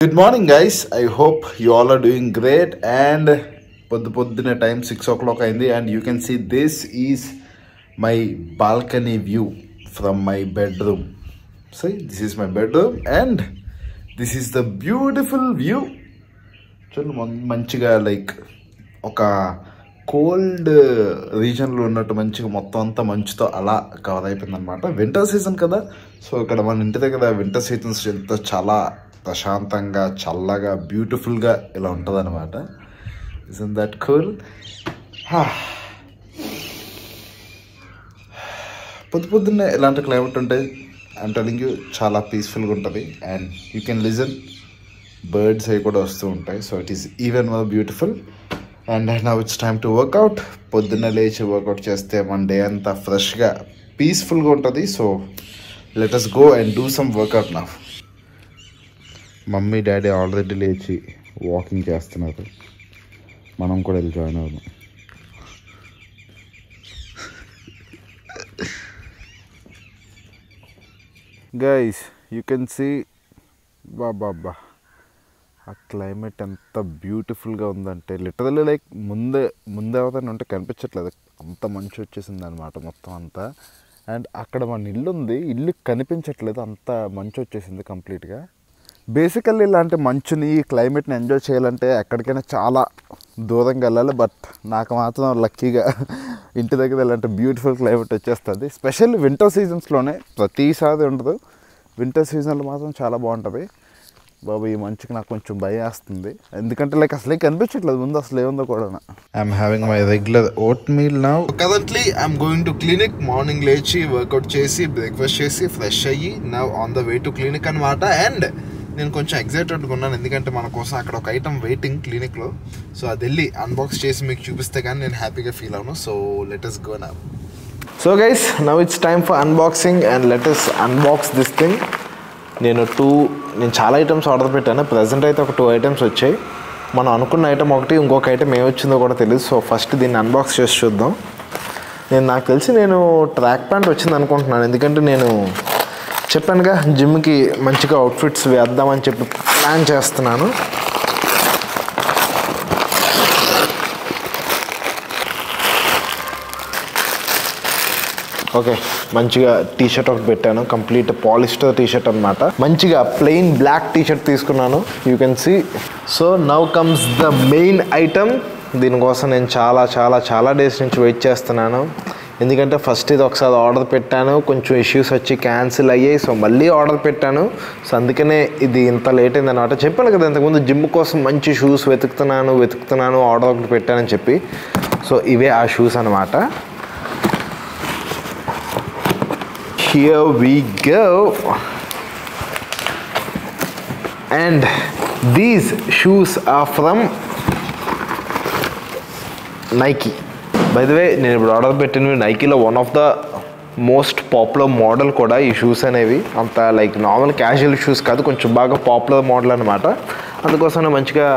Good morning, guys. I hope you all are doing great. And poddina time 6 o'clock aindi, and you can see this is my balcony view from my bedroom. See, this is my bedroom, and this is the beautiful view. మంచిగా like ఒక cold రీజన్లో ఉన్నట్టు మంచిగా మొత్తం అంతా మంచుతో అలా cover అయిపోయింది అనమాట. వింటర్ సీజన్ కదా, సో ఇక్కడ మన ఇంటి దగ్గర వింటర్ సీజన్స్ ఎంత చాలా ప్రశాంతంగా చల్లగా బ్యూటిఫుల్గా ఇలా ఉంటుంది అనమాట. ఇస్n't that cool? పొద్దున్నే ఇలాంటి క్లైమేట్ ఉంటాయి. ఐమ్ టెల్లింగ్ యూ, చాలా పీస్ఫుల్గా ఉంటుంది. And you can listen birds అవి కూడా వస్తూ ఉంటాయి. So it is even more beautiful. And now it's time to workout. పొద్దున్న లేచి వర్కౌట్ చేస్తే మన డే అంతా ఫ్రెష్గా పీస్ఫుల్గా ఉంటుంది. So let us go and do some workout now. Mummy daddy already లేచి వాకింగ్ చేస్తున్నారు. మనం కూడా వెళ్ళి జాయిన్ అవుదాం. గైస్, యూ కెన్ సీ బాబా ఆ క్లైమేట్ ఎంత బ్యూటిఫుల్గా ఉందంటే లిటరల్లీ లైక్ ముందే అవుతాను అంటే కనిపించట్లేదు, అంత మంచు వచ్చేసింది అనమాట మొత్తం అంతా. అండ్ అక్కడ మన ఇల్లు ఉంది, ఇల్లు కనిపించట్లేదు, అంత మంచు వచ్చేసింది కంప్లీట్గా. బేసికల్లీ ఇలాంటి మంచుని క్లైమేట్ని ఎంజాయ్ చేయాలంటే ఎక్కడికైనా చాలా దూరంగా వెళ్ళాలి. బట్ నాకు మాత్రం లక్కీగా ఇంటి దగ్గర ఇలాంటి బ్యూటిఫుల్ క్లైమేట్ వచ్చేస్తుంది. స్పెషల్లీ వింటర్ సీజన్స్లోనే, ప్రతిసారి ఉండదు, వింటర్ సీజన్లో మాత్రం చాలా బాగుంటుంది. బాబు, ఈ మంచుకి నాకు కొంచెం భయం వేస్తుంది, ఎందుకంటే లైక్ అసలే కనిపించట్లేదు ముందు అసలు ఏముందో కూడా. I'm having my regular vote meal now. Currently I'm going to clinic. Morning లేచి వర్కౌట్ చేసి బ్రేక్ఫాస్ట్ చేసి ఫ్రెష్ అయ్యి now on the way to clinic అనమాట. అండ్ నేను కొంచెం ఎగ్జైటెడ్గా ఉన్నాను, ఎందుకంటే మన కోసం అక్కడ ఒక ఐటమ్ వెయిటింగ్ క్లినిక్లో. సో అది వెళ్ళి అన్బాక్స్ చేసి మీకు చూపిస్తే కానీ నేను హ్యాపీగా ఫీల్ అవును. So let us go now. So guys, now it's time for unboxing and let us unbox this thing. నేను చాలా ఐటమ్స్ ఆర్డర్ పెట్టాను. ప్రజెంట్ అయితే ఒక 2 ఐటమ్స్ వచ్చాయి. మనం అనుకున్న ఐటమ్ ఒకటి, ఇంకొక ఐటమ్ ఏమొచ్చిందో కూడా తెలియదు. సో ఫస్ట్ దీన్ని అన్బాక్స్ చేసి చూద్దాం. నాకు తెలిసి నేను ట్రాక్ ప్యాంట్ వచ్చింది అనుకుంటున్నాను, ఎందుకంటే నేను చెప్పానుగా జిమ్కి మంచిగా అవుట్ఫిట్స్ వేద్దామని చెప్పి ప్లాన్ చేస్తున్నాను. ఓకే, మంచిగా టీ షర్ట్ ఒకటి పెట్టాను, కంప్లీట్ పాలిస్టర్ టీ షర్ట్ అనమాట. మంచిగా ప్లెయిన్ బ్లాక్ టీ షర్ట్ తీసుకున్నాను, you can see. So now comes the main item. దీనికోసం నేను చాలా డేస్ నుంచి వెయిట్ చేస్తున్నాను, ఎందుకంటే ఫస్ట్ ఇది ఒకసారి ఆర్డర్ పెట్టాను, కొంచెం ఇష్యూస్ వచ్చి క్యాన్సిల్ అయ్యాయి. సో మళ్ళీ ఆర్డర్ పెట్టాను. సో అందుకనే ఇది ఇంత లేట్ అయింది అనమాట. చెప్పాను కదా ఇంతకుముందు జిమ్ కోసం మంచి షూస్ వెతుకుతున్నాను ఆర్డర్ ఒకటి పెట్టానని చెప్పి. సో ఇవే ఆ షూస్ అనమాట. Here we go. And these shoes are from Nike. By the way, నేను ఇప్పుడు ఆర్డర్ పెట్టినవి నైకీలో one of the most popular model కూడా ఈ షూస్ అనేవి. అంత లైక్ నార్మల్ క్యాజువల్ షూస్ కాదు, కొంచెం బాగా పాపులర్ మోడల్ అనమాట. అందుకోసమే మంచిగా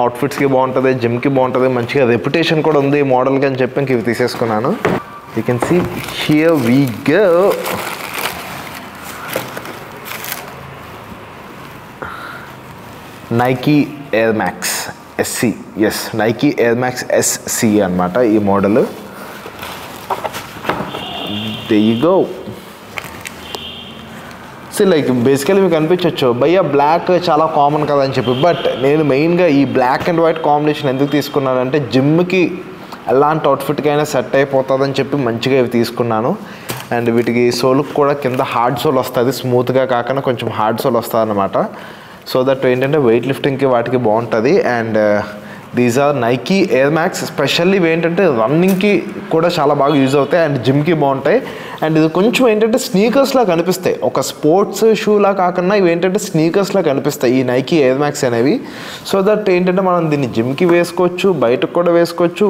అవుట్ఫిట్స్కి బాగుంటుంది, జిమ్కి బాగుంటుంది, మంచిగా రెప్యుటేషన్ కూడా ఉంది ఈ మోడల్కి అని చెప్పి ఇంక ఇవి తీసేసుకున్నాను. You can see, here we go. Nike Air Max SC. Yes, Nike Air Max SC అనమాట ఈ model. There you go. So like basically మీకు అనిపించవచ్చు, భయ్యా బ్లాక్ చాలా కామన్ కదా అని చెప్పి. బట్ నేను మెయిన్గా ఈ బ్లాక్ అండ్ వైట్ కాంబినేషన్ ఎందుకు తీసుకున్నానంటే జిమ్కి ఎలాంటి అవుట్ఫిట్కి అయినా సెట్ అయిపోతుందని చెప్పి మంచిగా ఇవి తీసుకున్నాను. అండ్ వీటికి సోల్కి కూడా కింద హార్డ్ సోల్ వస్తుంది, స్మూత్గా కాకుండా కొంచెం హార్డ్ సోల్ వస్తుంది అనమాట. సో దట్ ఏంటంటే వెయిట్ లిఫ్టింగ్కి వాటికి బాగుంటుంది. And these are Nike Air Max. Specially ఇవి ఏంటంటే రన్నింగ్కి కూడా చాలా బాగా యూజ్ అవుతాయి అండ్ జిమ్కి బాగుంటాయి. అండ్ ఇది కొంచెం ఏంటంటే స్నీకర్స్లా కనిపిస్తాయి, ఒక స్పోర్ట్స్ షూలా కాకుండా ఇవి ఏంటంటే స్నీకర్స్లా కనిపిస్తాయి ఈ నైకీ ఎయిర్ మ్యాక్స్ అనేవి. సో దట్ ఏంటంటే మనం దీన్ని జిమ్కి వేసుకోవచ్చు, బయటకు కూడా వేసుకోవచ్చు.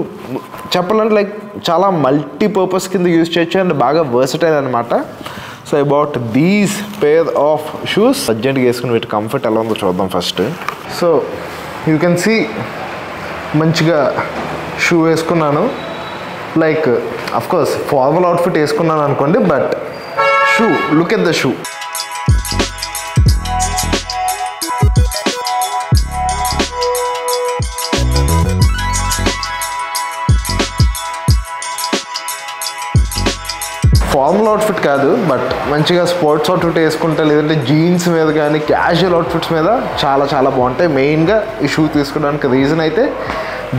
చెప్పాలంటే లైక్ చాలా మల్టీపర్పస్ కింద యూజ్ చేయొచ్చు అండ్ బాగా వర్సటైల్ అనమాట. So about these pair of shoes అర్జెంట్గా వేసుకుని వీటి కంఫర్ట్ ఎలా ఉందో చూద్దాం first. So you can see మంచిగా షూ వేసుకున్నాను, like of course formal outfit వేసుకున్నాను అనుకోండి, but shoe, look at the shoe. Formal outfit కాదు, బట్ మంచిగా స్పోర్ట్స్ అవుట్ఫిట్ వేసుకుంటే లేదంటే జీన్స్ మీద కానీ క్యాజువల్ అవుట్ఫిట్స్ మీద చాలా చాలా బాగుంటాయి. మెయిన్గా ఈ షూ తీసుకోవడానికి రీజన్ అయితే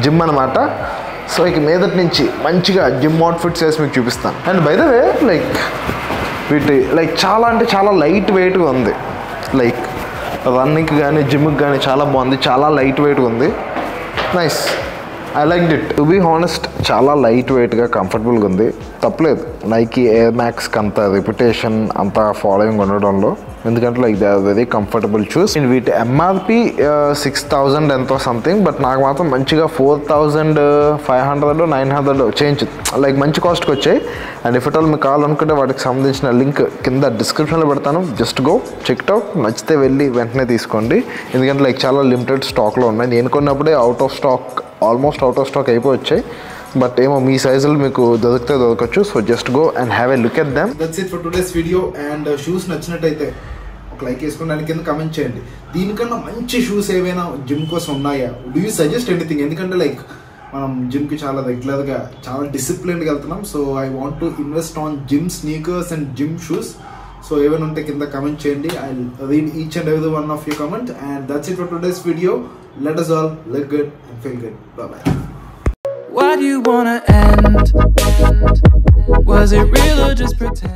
జిమ్ అనమాట. సో ఇక మీదటి నుంచి మంచిగా జిమ్ అవుట్ఫిట్స్ వేసి మీకు చూపిస్తాను. And by the way like వీటి లైక్ చాలా అంటే చాలా లైట్ వెయిట్గా ఉంది. లైక్ రన్నింగ్కి కానీ జిమ్కి కానీ చాలా బాగుంది, చాలా లైట్ వెయిట్గా ఉంది. Nice, I like it. To be honest చాలా లైట్ వెయిట్గా కంఫర్టబుల్గా ఉంది. తప్పలేదు నైకీ ఎయిర్ మ్యాక్స్కి అంత రెప్యుటేషన్ అంత ఫాలోయింగ్ ఉండడంలో, ఎందుకంటే like they are very comfortable shoes. వీటి ఎంఆర్పి 6,000 ఎంతో సంథింగ్, బట్ నాకు మాత్రం మంచిగా 4,500 900 చేంజ్ లైక్ మంచి కాస్ట్కి వచ్చాయి. అండ్ ఇఫ్ ఇట్ ఆల్ మీకు కావాలనుకుంటే వాటికి సంబంధించిన లింక్ కింద డిస్క్రిప్షన్లో పెడతాను. Just go check it out. నచ్చితే వెళ్ళి వెంటనే తీసుకోండి, ఎందుకంటే లైక్ చాలా లిమిటెడ్ స్టాక్లో ఉన్నాయి. నేను కొన్నప్పుడే ఆల్మోస్ట్ అవుట్ ఆఫ్ స్టాక్ అయిపోయి వచ్చాయి. బట్ ఏమో మీ సైజులు మీకు దొరకచ్చు. So just go and have a look at them. That's it for today's video. And shoes నచ్చినట్టయితే ఒక లైక్ వేసుకుని దాని కింద కమెంట్ చేయండి. దీనికన్నా మంచి షూస్ ఏవైనా జిమ్ కోసం ఉన్నాయా? Do you suggest anything? ఎందుకంటే లైక్ మనం జిమ్కి చాలా రెగ్యులర్గా చాలా డిసిప్లిన్గా వెళ్తున్నాం. So I want to invest on gym sneakers and gym shoes. So ఏమైనా ఉంటే కింద కమెంట్ చేయండి. I read each and every one of your comment. And that's it for today's video. Let us all look good and feel good. Bye-bye. Why do you wanna end? Was it real or just pretend?